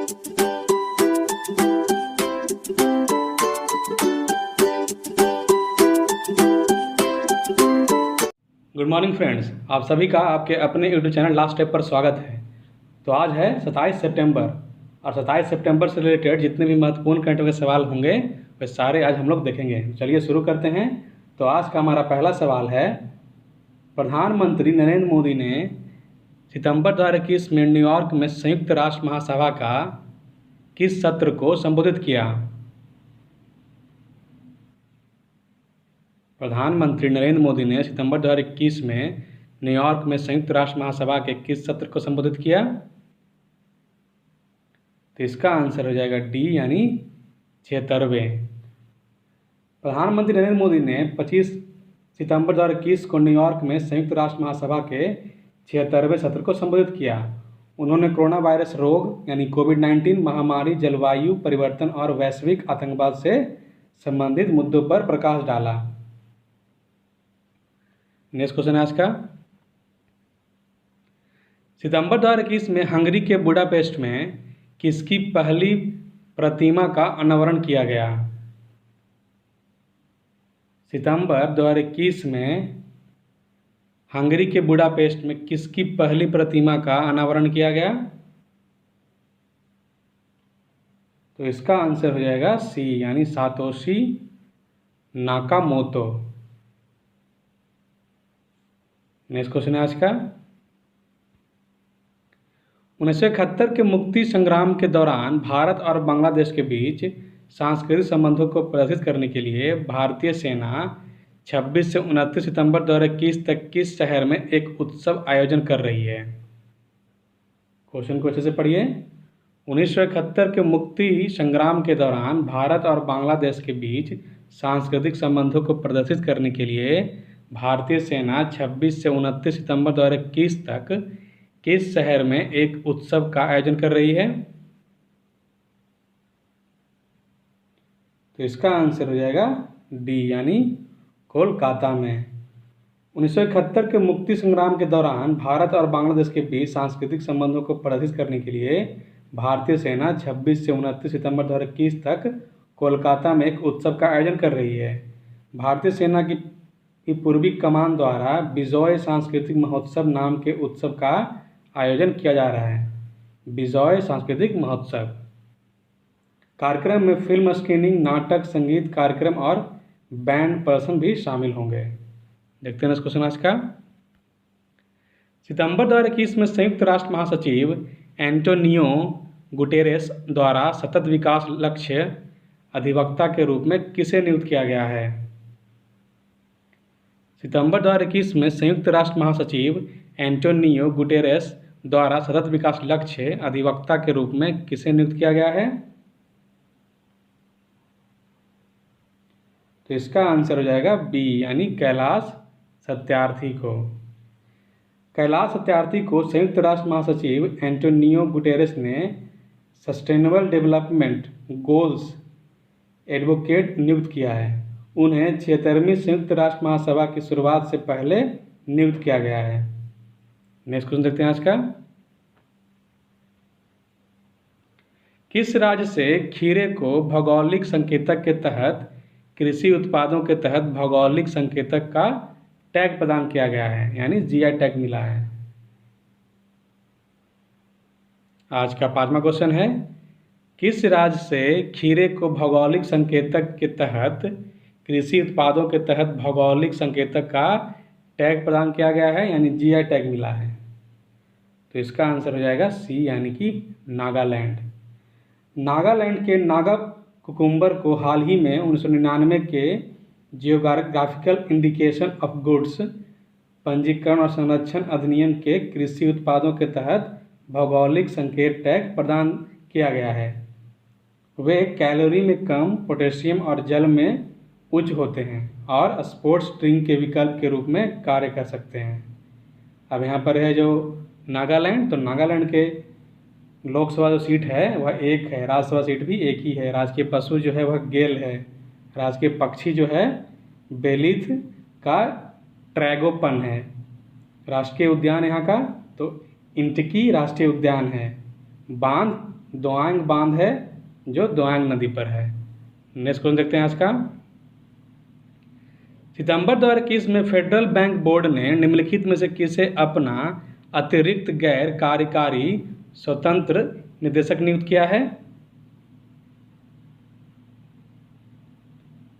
Good morning friends, आप सभी का आपके अपने यूट्यूब चैनल लास्ट स्टेप पर स्वागत है। तो आज है 27 सितंबर और 27 सितंबर से रिलेटेड जितने भी महत्वपूर्ण करंट अफेयर के सवाल होंगे वे सारे आज हम लोग देखेंगे। चलिए शुरू करते हैं। तो आज का हमारा पहला सवाल है, प्रधानमंत्री नरेंद्र मोदी ने सितंबर 2021 में न्यूयॉर्क में संयुक्त राष्ट्र महासभा का किस सत्र को संबोधित किया? प्रधानमंत्री नरेंद्र मोदी ने सितंबर 2021 में न्यूयॉर्क में संयुक्त राष्ट्र महासभा के किस सत्र को संबोधित किया? तो इसका आंसर हो जाएगा डी, यानी 76वें। प्रधानमंत्री नरेंद्र मोदी ने 25 सितंबर 2021 को न्यूयॉर्क में संयुक्त राष्ट्र महासभा के 76वें सत्र को संबोधित किया। उन्होंने कोरोना वायरस रोग यानी कोविड-19 महामारी, जलवायु परिवर्तन और वैश्विक आतंकवाद से संबंधित मुद्दों पर प्रकाश डाला। नेक्स्ट क्वेश्चन है आज का, सितंबर 2021 में हंगरी के बुडापेस्ट में किसकी पहली प्रतिमा का अनावरण किया गया? सितंबर 2021 में हंगरी के बुडापेस्ट में किसकी पहली प्रतिमा का अनावरण किया गया? तो इसका आंसर हो जाएगा सी, यानी सातोशी नाकामोतो। नेक्स्ट क्वेश्चन है आज का, 1971 के मुक्ति संग्राम के दौरान भारत और बांग्लादेश के बीच सांस्कृतिक संबंधों को प्रदर्शित करने के लिए भारतीय सेना 26 से 29 सितंबर 2021 तक किस शहर में एक उत्सव आयोजन कर रही है? क्वेश्चन को अच्छे से पढ़िए। 1971 के मुक्ति संग्राम के दौरान भारत और बांग्लादेश के बीच सांस्कृतिक संबंधों को प्रदर्शित करने के लिए भारतीय सेना 26 से 29 सितंबर 2021 तक किस शहर में एक उत्सव का आयोजन कर रही है? तो इसका आंसर हो जाएगा डी, यानी कोलकाता में। 1971 के मुक्ति संग्राम के दौरान भारत और बांग्लादेश के बीच सांस्कृतिक संबंधों को प्रदर्शित करने के लिए भारतीय सेना 26 से 29 सितंबर 2021 तक कोलकाता में एक उत्सव का आयोजन कर रही है। भारतीय सेना की पूर्वी कमान द्वारा विजय सांस्कृतिक महोत्सव नाम के उत्सव का आयोजन किया जा रहा है। विजय सांस्कृतिक महोत्सव कार्यक्रम में फिल्म स्क्रीनिंग, नाटक, संगीत कार्यक्रम और बैंड प्रदर्शन भी शामिल होंगे। देखते हैं इस क्वेश्चन आज का, सितंबर 2021 में संयुक्त राष्ट्र महासचिव एंटोनियो गुटेरेस द्वारा सतत विकास लक्ष्य अधिवक्ता के रूप में किसे नियुक्त किया गया है? सितंबर 2021 में संयुक्त राष्ट्र महासचिव एंटोनियो गुटेरेस द्वारा सतत विकास लक्ष्य अधिवक्ता के रूप में किसे नियुक्त किया गया है? तो इसका आंसर हो जाएगा बी, यानी कैलाश सत्यार्थी को। कैलाश सत्यार्थी को संयुक्त राष्ट्र महासचिव एंटोनियो गुटेरेस ने सस्टेनेबल डेवलपमेंट गोल्स एडवोकेट नियुक्त किया है। उन्हें 76वीं संयुक्त राष्ट्र महासभा की शुरुआत से पहले नियुक्त किया गया है। नेक्स्ट क्वेश्चन देखते हैं आज का, किस राज्य से खीरे को भौगोलिक संकेतक के तहत कृषि उत्पादों के तहत भौगोलिक संकेतक का टैग प्रदान किया गया है, यानी जीआई टैग मिला है? आज का 5वां क्वेश्चन है, किस राज्य से खीरे को भौगोलिक संकेतक के तहत कृषि उत्पादों के तहत भौगोलिक संकेतक का टैग प्रदान किया गया है, यानी जीआई टैग मिला है? तो इसका आंसर हो जाएगा सी, यानी कि नागालैंड। नागालैंड के नागा कुकुम्बर को हाल ही में 1999 के जियोग्राफिकल इंडिकेशन ऑफ गुड्स पंजीकरण और संरक्षण अधिनियम के कृषि उत्पादों के तहत भौगोलिक संकेत टैग प्रदान किया गया है। वे कैलोरी में कम, पोटेशियम और जल में उच्च होते हैं और स्पोर्ट्स ड्रिंक के विकल्प के रूप में कार्य कर सकते हैं। अब यहाँ पर है जो नागालैंड, तो नागालैंड के लोकसभा जो सीट है वह एक है, राज्यसभा सीट भी एक ही है। राजकीय पशु जो है वह गेल है, राजकीय पक्षी जो है बेलीथ का ट्रैगोपन है। राष्ट्रीय उद्यान यहाँ का तो इंटकी राष्ट्रीय उद्यान है। बांध दोआंग बांध है जो दोआंग नदी पर है। नेक्स्ट क्वेश्चन देखते हैं आज का। सितंबर 2021 में फेडरल बैंक बोर्ड ने निम्नलिखित में से किसे अपना अतिरिक्त गैर कार्यकारी स्वतंत्र निदेशक नियुक्त किया है?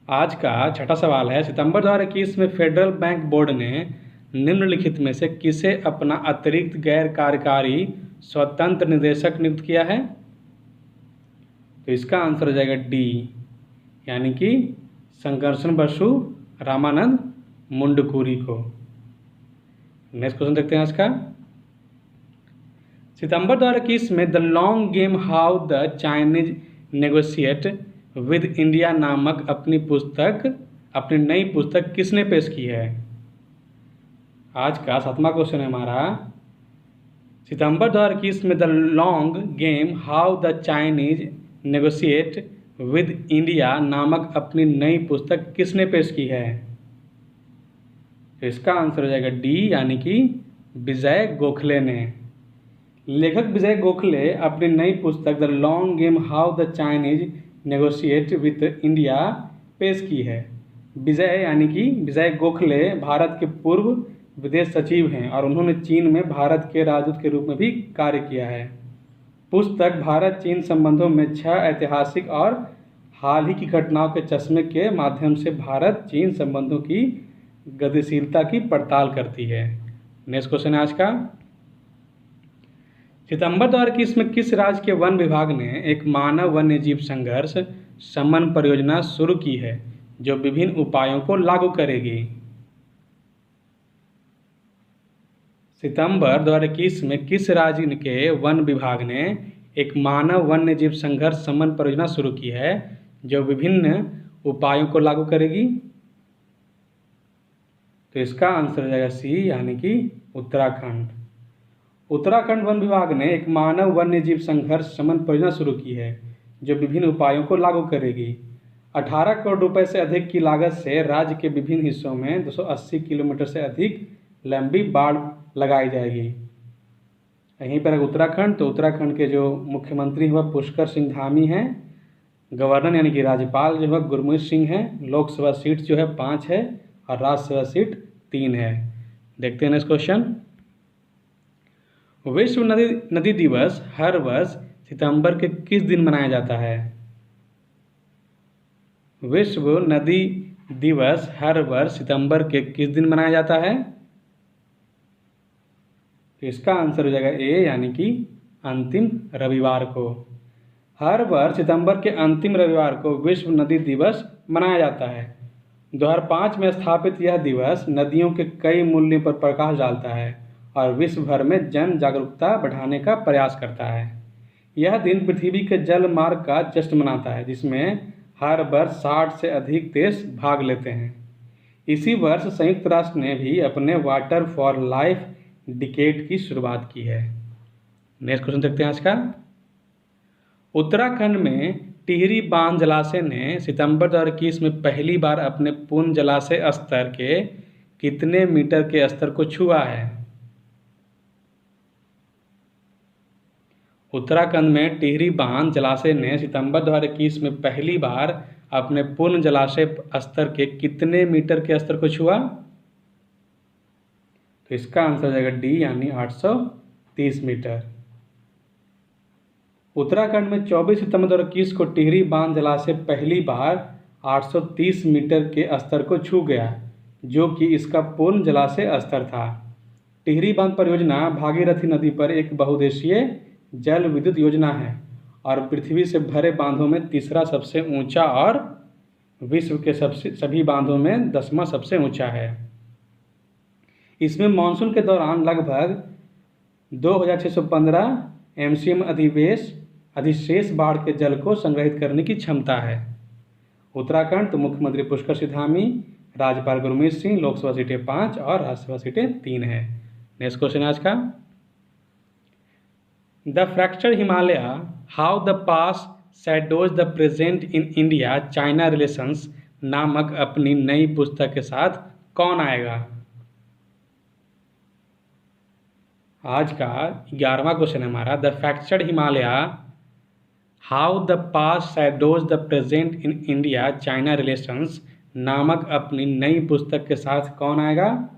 आज का छठा सवाल है, सितंबर 2021 में फेडरल बैंक बोर्ड ने निम्नलिखित में से किसे अपना अतिरिक्त गैर कार्यकारी स्वतंत्र निदेशक नियुक्त किया है? तो इसका आंसर हो जाएगा डी, यानी कि संकर्षण बसु रामानंद मुंडकुरी को। नेक्स्ट क्वेश्चन देखते हैं आज का। सितंबर 2021 में the long game how the Chinese negotiate with India नामक अपनी नई पुस्तक किसने पेश की है? आज का सातवां क्वेश्चन है हमारा, सितंबर 2021 में the long game how the Chinese negotiate with India नामक अपनी नई पुस्तक किसने पेश की है? तो इसका आंसर हो जाएगा डी, यानी कि विजय गोखले ने। लेखक विजय गोखले अपनी नई पुस्तक the long game how the Chinese negotiate with India पेश की है। विजय यानी कि विजय गोखले भारत के पूर्व विदेश सचिव हैं और उन्होंने चीन में भारत के राजदूत के रूप में भी कार्य किया है। पुस्तक भारत चीन संबंधों में 6 ऐतिहासिक और हाल ही की घटनाओं के चश्मे के माध्यम से भारत चीन संबंधों की गतिशीलता की पड़ताल करती है। नेक्स्ट क्वेश्चन है आज का। सितंबर 2021 में किस राज्य के वन विभाग ने एक मानव वन्य जीव संघर्ष शमन परियोजना शुरू की है जो विभिन्न उपायों को लागू करेगी? सितंबर 2021 में किस राज्य के वन विभाग ने एक मानव वन्य जीव संघर्ष शमन परियोजना शुरू की है जो विभिन्न उपायों को लागू करेगी? तो इसका आंसर हो जाएगा सी, यानी कि उत्तराखंड। उत्तराखंड वन विभाग ने एक मानव वन्य जीव संघर्ष शमन परियोजना शुरू की है जो विभिन्न उपायों को लागू करेगी। 18 करोड़ रुपए से अधिक की लागत से राज्य के विभिन्न हिस्सों में 280 किलोमीटर से अधिक लंबी बाड़ लगाई जाएगी। यहीं पर उत्तराखंड, तो उत्तराखंड के जो मुख्यमंत्री हुआ पुष्कर सिंह धामी हैं, गवर्नर यानी कि राज्यपाल जो है गुरमीत सिंह हैं, लोकसभा सीट जो है 5 है और राज्यसभा सीट 3 है। देखते हैं नेक्स्ट क्वेश्चन। विश्व नदी दिवस हर वर्ष सितंबर के किस दिन मनाया जाता है? विश्व नदी दिवस हर वर्ष सितंबर के किस दिन मनाया जाता है? तो इसका आंसर हो जाएगा ए, यानी कि अंतिम रविवार को। हर वर्ष सितंबर के अंतिम रविवार को विश्व नदी दिवस मनाया जाता है। 2005 में स्थापित यह दिवस नदियों के कई मूल्यों पर प्रकाश डालता है और विश्व भर में जन जागरूकता बढ़ाने का प्रयास करता है। यह दिन पृथ्वी के जल मार्ग का जश्न मनाता है जिसमें हर वर्ष 60 से अधिक देश भाग लेते हैं। इसी वर्ष संयुक्त राष्ट्र ने भी अपने वाटर फॉर लाइफ डिकेड की शुरुआत की है। नेक्स्ट क्वेश्चन देखते हैं आज का। उत्तराखंड में टिहरी बांध जलाशय ने सितंबर 2021 में पहली बार अपने पूर्ण जलाशय स्तर के कितने मीटर के स्तर को छुआ है? उत्तराखंड में टिहरी बांध जलाशय ने सितंबर 2021 में पहली बार अपने पूर्ण जलाशय स्तर के कितने मीटर के स्तर को छुआ? तो इसका आंसर हो जाएगा डी, यानी 830 मीटर। उत्तराखंड में 24 सितंबर 2021 को टिहरी बांध जलाशय पहली बार 830 मीटर के स्तर को छू गया जो कि इसका पूर्ण जलाशय स्तर था। टिहरी बांध परियोजना भागीरथी नदी पर एक बहुउद्देशीय जल विद्युत योजना है और पृथ्वी से भरे बांधों में तीसरा सबसे ऊंचा और विश्व के सभी बांधों में 10वां सबसे ऊंचा है। इसमें मानसून के दौरान लगभग 2615 MCM अधिशेष बाढ़ के जल को संग्रहित करने की क्षमता है। उत्तराखंड तो मुख्यमंत्री पुष्कर सिंह धामी, राज्यपाल गुरमीत सिंह, लोकसभा सीटें 5 और राज्यसभा सीटें 3 है। नेक्स्ट क्वेश्चन आज का। The fracture Himalaya how the pass shadows the present in India China relations नामक अपनी नई पुस्तक के साथ कौन आएगा? आज का 11वां क्वेश्चन है हमारा। The fractured Himalaya how the past shadows the present in India China relations नामक अपनी नई पुस्तक के साथ कौन आएगा?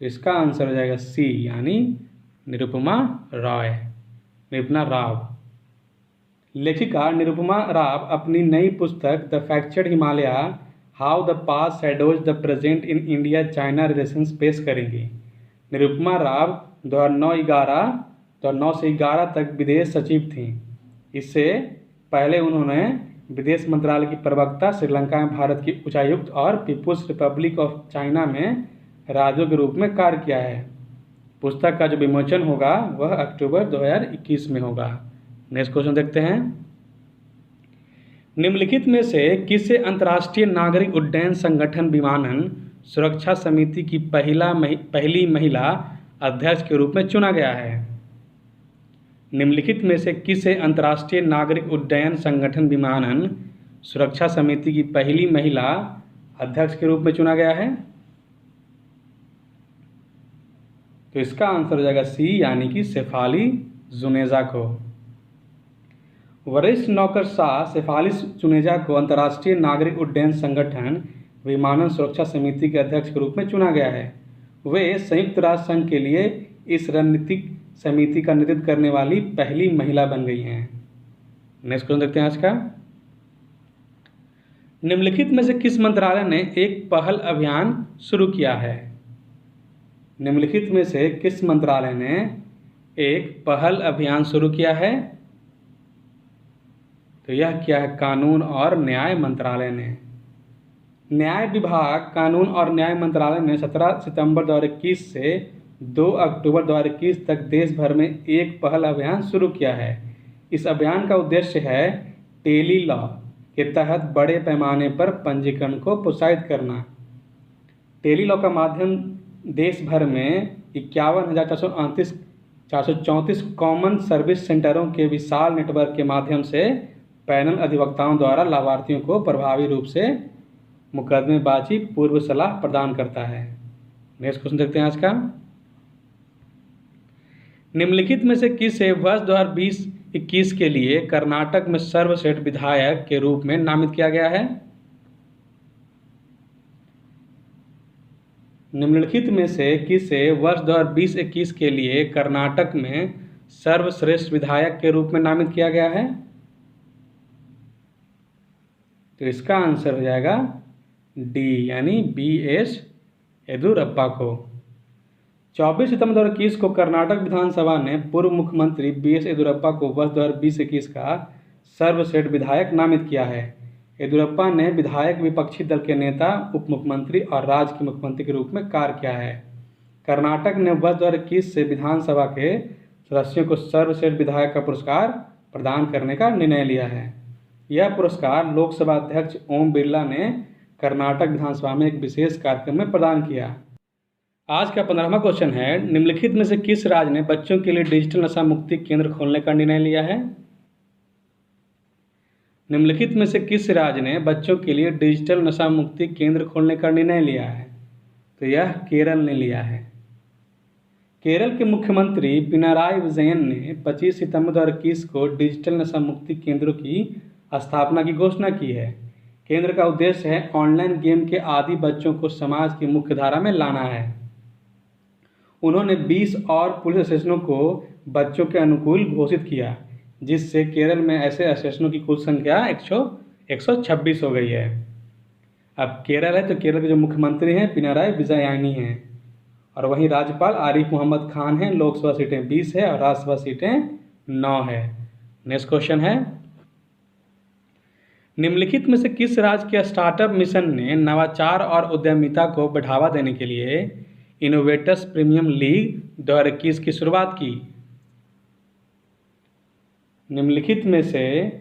तो इसका आंसर हो जाएगा सी, यानी निरुपमा रॉय, निरुपमा राव। लेखिका निरुपमा राव अपनी नई पुस्तक the fractured Himalaya how the past shadows the present in India China relations पेश करेंगी। निरुपमा राव 2009 से 11 तक विदेश सचिव थीं। इससे पहले उन्होंने विदेश मंत्रालय की प्रवक्ता, श्रीलंका में भारत की उच्चायुक्त और पीपुल्स रिपब्लिक ऑफ चाइना में राजदूत के रूप में कार्य किया है। पुस्तक का जो विमोचन होगा वह अक्टूबर 2021 में होगा। नेक्स्ट क्वेश्चन देखते हैं। निम्नलिखित में से किसे अंतर्राष्ट्रीय नागरिक उड्डयन संगठन विमानन सुरक्षा समिति की पहली महिला अध्यक्ष के रूप में चुना गया है? निम्नलिखित में से किसे अंतर्राष्ट्रीय नागरिक उड्डयन संगठन विमानन सुरक्षा समिति की पहली महिला अध्यक्ष के रूप में चुना गया है? तो इसका आंसर हो जाएगा सी, यानी कि शेफाली जुनेजा को। वरिष्ठ नौकरशाह शेफाली जुनेजा को अंतर्राष्ट्रीय नागरिक उड्डयन संगठन विमानन सुरक्षा समिति के अध्यक्ष के रूप में चुना गया है। वे संयुक्त राष्ट्र संघ के लिए इस रणनीतिक समिति का नेतृत्व करने वाली पहली महिला बन गई हैं। नेक्स्ट क्वेश्चन देखते हैं आज का। निम्नलिखित में से किस मंत्रालय ने एक पहल अभियान शुरू किया है? निम्नलिखित में से किस मंत्रालय ने एक पहल अभियान शुरू किया है? तो यह क्या है? कानून और न्याय मंत्रालय ने। न्याय विभाग, कानून और न्याय मंत्रालय ने 17 सितंबर 2021 से 2 अक्टूबर 2021 तक देश भर में एक पहल अभियान शुरू किया है। इस अभियान का उद्देश्य है टेली लॉ के तहत बड़े पैमाने पर पंजीकरण को प्रोत्साहित करना। टेली लॉ का माध्यम देश भर में 51,434 कॉमन सर्विस सेंटरों के विशाल नेटवर्क के माध्यम से पैनल अधिवक्ताओं द्वारा लाभार्थियों को प्रभावी रूप से मुकदमेबाजी पूर्व सलाह प्रदान करता है। नेक्स्ट क्वेश्चन देखते हैं आज का। निम्नलिखित में से किसे वर्ष 2020-21 के लिए कर्नाटक में सर्वश्रेष्ठ विधायक के रूप में नामित किया गया है? निम्नलिखित में से किसे वर्ष 2020-21 के लिए कर्नाटक में सर्वश्रेष्ठ विधायक के रूप में नामित किया गया है? तो इसका आंसर हो जाएगा डी, यानी BS येदियुरप्पा को। 24 सितंबर 2021 को कर्नाटक विधानसभा ने पूर्व मुख्यमंत्री BS येदियुरप्पा को वर्ष 2020-21 का सर्वश्रेष्ठ विधायक नामित किया है। येदियुरप्पा ने विधायक विपक्षी दल के नेता, उप मुख्यमंत्री और राज्य के मुख्यमंत्री के रूप में कार्य किया है। कर्नाटक ने वर्ष 2021 से विधानसभा के सदस्यों को सर्वश्रेष्ठ विधायक का पुरस्कार प्रदान करने का निर्णय लिया है। यह पुरस्कार लोकसभा अध्यक्ष ओम बिरला ने कर्नाटक विधानसभा में एक विशेष कार्यक्रम में प्रदान किया। आज का 15वां क्वेश्चन है। निम्नलिखित में से किस राज्य ने बच्चों के लिए डिजिटल नशा मुक्ति केंद्र खोलने का निर्णय लिया है? निम्नलिखित में से किस राज्य ने बच्चों के लिए डिजिटल नशा मुक्ति केंद्र खोलने का निर्णय लिया है? तो यह केरल ने लिया है। केरल के मुख्यमंत्री पिनाराई विजयन ने 25 सितंबर 2021 को डिजिटल नशा मुक्ति केंद्रों की स्थापना की घोषणा की है। केंद्र का उद्देश्य है ऑनलाइन गेम के आदी बच्चों को समाज की मुख्य धारा में लाना है। उन्होंने 20 और पुलिस स्टेशनों को बच्चों के अनुकूल घोषित किया, जिससे केरल में ऐसे स्टेशनों की कुल संख्या 126 हो गई है। अब केरल है तो केरल के जो मुख्यमंत्री हैं पिनाराई विजयन हैं, और वहीं राज्यपाल आरिफ मोहम्मद खान हैं। लोकसभा सीटें 20 है और राज्यसभा सीटें 9 है। नेक्स्ट क्वेश्चन है। निम्नलिखित में से किस राज्य के स्टार्टअप मिशन ने नवाचार और उद्यमिता को बढ़ावा देने के लिए इनोवेटर्स प्रीमियम लीग 2021 की शुरुआत की? निम्नलिखित में से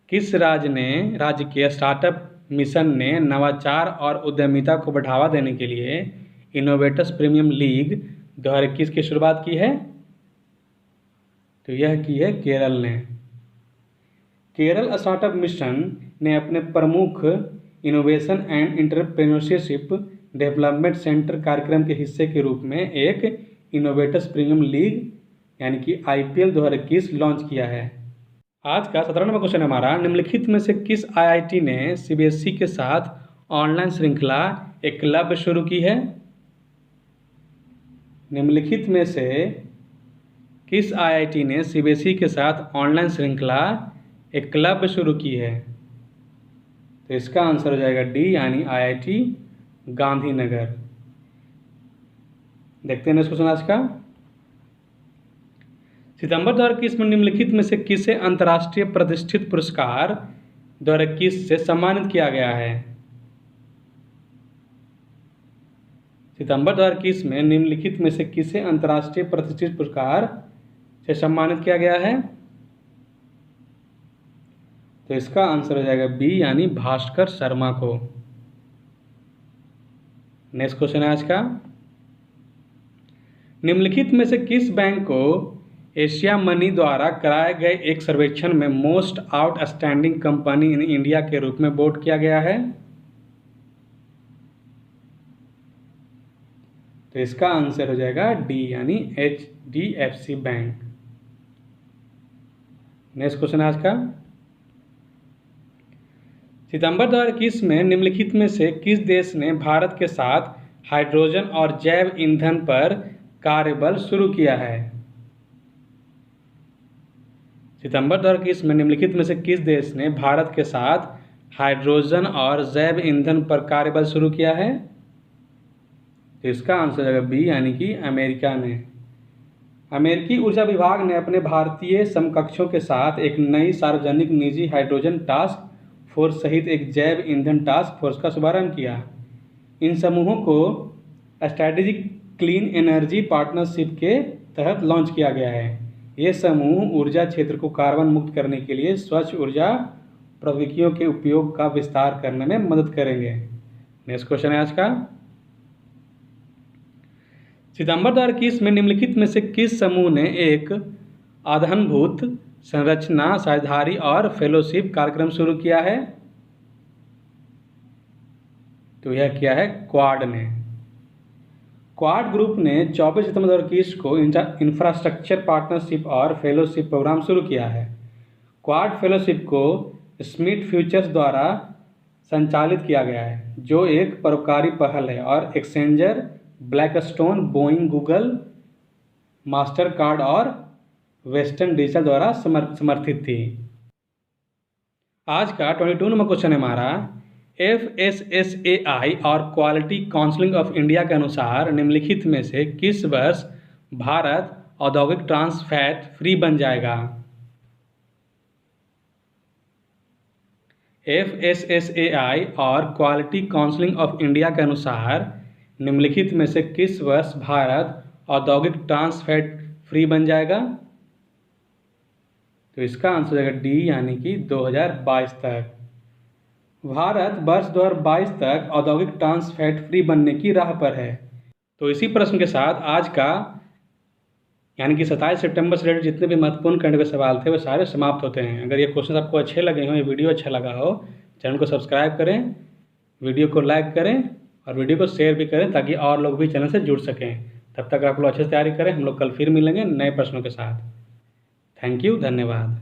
किस राज्य के स्टार्टअप मिशन ने नवाचार और उद्यमिता को बढ़ावा देने के लिए इनोवेटर्स प्रीमियम लीग 2021 की शुरुआत की है? तो यह की है केरल ने। केरल स्टार्टअप मिशन ने अपने प्रमुख innovation and entrepreneurship development centre कार्यक्रम के हिस्से के रूप में एक इनोवेटर्स प्रीमियम लीग यानी कि IPL 2021 लॉन्च किया है। आज का 17 नंबर क्वेश्चन हमारा, निम्नलिखित में से किस आईआईटी ने सीबीएसई के साथ ऑनलाइन श्रृंखला एकलव्य शुरू की है? निम्नलिखित में से किस आईआईटी ने सीबीएसई के साथ ऑनलाइन श्रृंखला एकलव्य शुरू की है? तो इसका आंसर हो जाएगा डी, यानी आईआईटी गांधीनगर। देखते हैं नेक्स्ट क्वेश्चन आज का। सितंबर 2021 में निम्नलिखित में से किसे अंतर्राष्ट्रीय प्रतिष्ठित पुरस्कार 2021 से सम्मानित किया गया है? सितंबर 2021 में निम्नलिखित में से किसे अंतर्राष्ट्रीय प्रतिष्ठित पुरस्कार से सम्मानित किया गया है? तो इसका आंसर हो जाएगा बी, यानी भास्कर शर्मा को। नेक्स्ट क्वेश्चन है आज का। निम्नलिखित में से किस बैंक को एशिया मनी द्वारा कराए गए एक सर्वेक्षण में most outstanding company in India के रूप में वोट किया गया है? तो इसका आंसर हो जाएगा डी, यानी HDFC बैंक। नेक्स्ट क्वेश्चन आज का। सितंबर 2021 में निम्नलिखित में से किस देश ने भारत के साथ हाइड्रोजन और जैव ईंधन पर कार्यबल शुरू किया है? सितंबर 2021 में निम्नलिखित में से किस देश ने भारत के साथ हाइड्रोजन और जैव ईंधन पर कार्यबल शुरू किया है? तो इसका आंसर हो जाएगा बी, यानी कि अमेरिका ने। अमेरिकी ऊर्जा विभाग ने अपने भारतीय समकक्षों के साथ एक नई सार्वजनिक निजी हाइड्रोजन टास्क फोर्स सहित एक जैव ईंधन टास्क फोर्स का शुभारंभ किया। इन समूहों को स्ट्रैटेजिक क्लीन एनर्जी पार्टनरशिप के तहत लॉन्च किया गया है। ये समूह ऊर्जा क्षेत्र को कार्बन मुक्त करने के लिए स्वच्छ ऊर्जा प्रौद्योगिकियों के उपयोग का विस्तार करने में मदद करेंगे। नेक्स्ट क्वेश्चन है आज का। सितंबर 2021 में निम्नलिखित में से किस समूह ने एक आधारभूत संरचना साझेदारी और फेलोशिप कार्यक्रम शुरू किया है? तो यह किया है क्वाड ने। क्वाड ग्रुप ने 24 सितंबर 2021 को इंफ्रास्ट्रक्चर पार्टनरशिप और फेलोशिप प्रोग्राम शुरू किया है। क्वाड फेलोशिप को स्मिथ फ्यूचर्स द्वारा संचालित किया गया है, जो एक परोपकारी पहल है और exchanger, Blackstone, Boeing, Google, Mastercard और वेस्टर्न डिजिटल द्वारा समर्थित थी। आज का 22 नंबर क्वेश्चन है हमारा, FSSAI और क्वालिटी काउंसिल ऑफ इंडिया के अनुसार निम्नलिखित में से किस वर्ष भारत औद्योगिक ट्रांस फैट फ्री बन जाएगा? FSSAI और क्वालिटी काउंसिल ऑफ इंडिया के अनुसार निम्नलिखित में से किस वर्ष भारत औद्योगिक ट्रांस फैट फ्री बन जाएगा? तो इसका आंसर है डी, यानी कि 2022 तक। भारत वर्ष 2022 तक औद्योगिक ट्रांस फैट फ्री बनने की राह पर है। तो इसी प्रश्न के साथ आज का यानी कि 27 सितंबर से रिलेटेड जितने भी महत्वपूर्ण करंट के सवाल थे वो सारे समाप्त होते हैं। अगर ये क्वेश्चन आपको अच्छे लगे हों, ये वीडियो अच्छा लगा हो, चैनल को सब्सक्राइब करें, वीडियो को लाइक करें और वीडियो को शेयर भी करें ताकि और लोग भी चैनल से जुड़ सकें। तब तक आप लोग अच्छे से तैयारी करें। हम लोग कल फिर मिलेंगे नए प्रश्नों के साथ। थैंक यू, धन्यवाद।